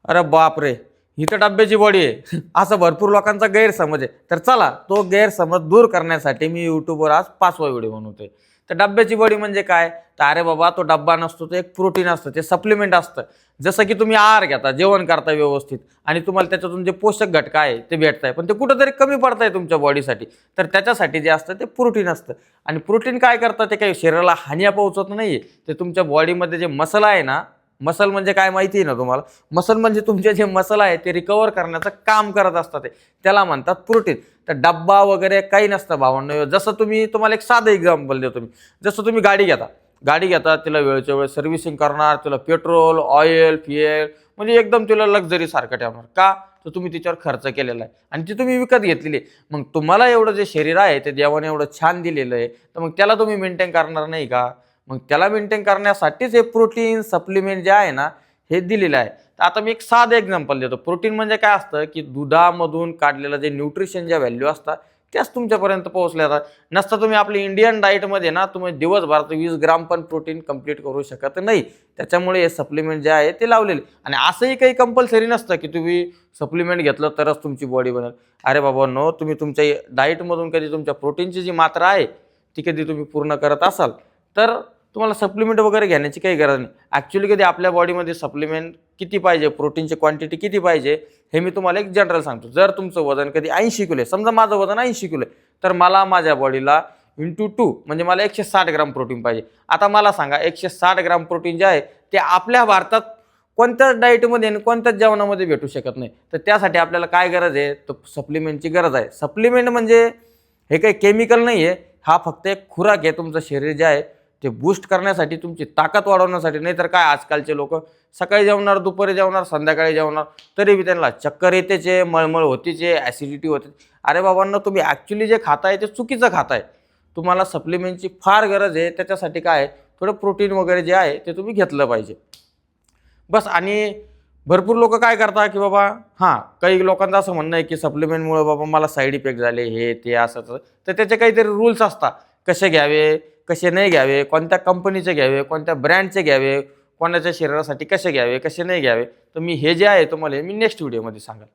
अरे बाप रे, ही तर डब्याची बॉडी आहे असं भरपूर लोकांचा गैरसमज आहे. तर चला तो गैरसमज दूर करण्यासाठी मी यूट्यूबवर आज 5वा व्हिडिओ बनवतोय. तर डब्याची बॉडी म्हणजे काय? तर अरे बाबा, तो डब्बा नसतो, तो एक प्रोटीन असतं, ते सप्लिमेंट असतं. जसं की तुम्ही आहार घेता, जेवण करता व्यवस्थित आणि तुम्हाला त्याच्यातून जे पोषक घटक आहे ते भेटताय, पण ते कुठंतरी कमी पडताय तुमच्या बॉडीसाठी. तर त्याच्यासाठी जे असतं ते प्रोटीन असतं. आणि प्रोटीन काय करतं? ते काही शरीराला हानी पोहोचत नाहीये. ते तुमच्या बॉडीमध्ये जे मसल आहे ना, मसल म्हणजे काय माहिती आहे ना तुम्हाला? मसल म्हणजे तुमचे जे मसल आहे ते रिकवर करण्याचं काम करत असतात, ते त्याला म्हणतात प्रोटीन. तर डब्बा वगैरे काही नसतं भावांनो. जसं तुम्हाला एक साधं एक्झाम्पल देतो मी. जसं तुम्ही गाडी घेता, तिला वेळच्या वेळ सर्व्हिसिंग करणार, तिला पेट्रोल, ऑइल, फ्युएल म्हणजे एकदम तिला लक्झरी सारखं ठेवणार. का? तर तुम्ही तिच्यावर खर्च केलेला आहे आणि ती तुम्ही विकत घेतलेली आहे. मग तुम्हाला एवढं जे शरीर आहे ते देवाने एवढं छान दिलेलं आहे, तर मग त्याला तुम्ही मेंटेन करणार नाही का? मग त्याला मेंटेन करण्यासाठीच हे प्रोटीन सप्लिमेंट जे आहे ना, हे दिलेलं आहे. तर आता मी एक साधं एक्झाम्पल देतो. प्रोटीन म्हणजे काय असतं, की दुधामधून काढलेलं जे न्यूट्रिशन ज्या व्हॅल्यू असतात त्याच तुमच्यापर्यंत पोहोचल्या जातात. नसतं तुम्ही आपली इंडियन डाएटमध्ये ना, तुम्ही दिवसभरात 20 ग्राम पण प्रोटीन कंप्लीट करू शकत नाही. त्याच्यामुळे हे सप्लिमेंट जे आहे ते लावलेले. आणि असंही काही कंपल्सरी नसतं की तुम्ही सप्लिमेंट घेतलं तरच तुमची बॉडी बनेल. अरे बाबांनो, तुम्ही तुमच्या डाएटमधून कधी तुमच्या प्रोटीनची जी मात्रा आहे ती कधी तुम्ही पूर्ण करत असाल तर तुम्हाला सप्लिमेंट वगैरे घेण्याची काही गरज नाही. ॲक्च्युअली कधी आपल्या बॉडीमध्ये सप्लिमेंट किती पाहिजे, प्रोटीनची क्वांटिटी किती पाहिजे, हे मी तुम्हाला एक जनरल सांगतो. जर तुमचं वजन कधी 80 किलो आहे, समजा माझं वजन 80 किलो आहे, तर मला माझ्या बॉडीला इंटू 2 म्हणजे मला 160 ग्राम प्रोटीन पाहिजे. आता मला सांगा, 160 ग्राम प्रोटीन जे आहे ते आपल्या भारतात कोणत्याच डाएटमध्ये आणि कोणत्याच जेवणामध्ये भेटू शकत नाही. तर त्यासाठी आपल्याला काय गरज आहे? तर सप्लिमेंटची गरज आहे. सप्लिमेंट म्हणजे हे काही केमिकल नाही आहे, हा फक्त एक खुराक आहे. तुमचं शरीर जे आहे ते बूस्ट करण्यासाठी, तुमची ताकद वाढवण्यासाठी. नाहीतर काय, आजकालचे लोक सकाळी जेवणार, दुपारी जेवणार, संध्याकाळी जेवणार, तरी त्यांना चक्कर येतेचे, मळमळ होतीचे, ॲसिडिटी होते. अरे बाबांना, तुम्ही ॲक्च्युली जे खाताय ते चुकीचं खाताय. तुम्हाला सप्लिमेंटची फार गरज आहे. त्याच्यासाठी काय, थोडं प्रोटीन वगैरे जे आहे ते तुम्ही घेतलं पाहिजे बस. आणि भरपूर लोक काय करतात की बाबा, काही लोकांचं असं म्हणणं आहे की सप्लिमेंटमुळे बाबा मला साईड इफेक्ट झाले, हे ते असं. तर त्याचे काहीतरी रूल्स असतात, कसे घ्यावे, कसे नाही घ्यावे, कोणत्या कंपनीचे घ्यावे, कोणत्या ब्रँडचे घ्यावे, कोणाच्या शरीरासाठी कसे घ्यावे, कसे नाही घ्यावे. तर मी हे जे आहे तुम्हाला मी नेक्स्ट व्हिडिओमध्ये सांगेल.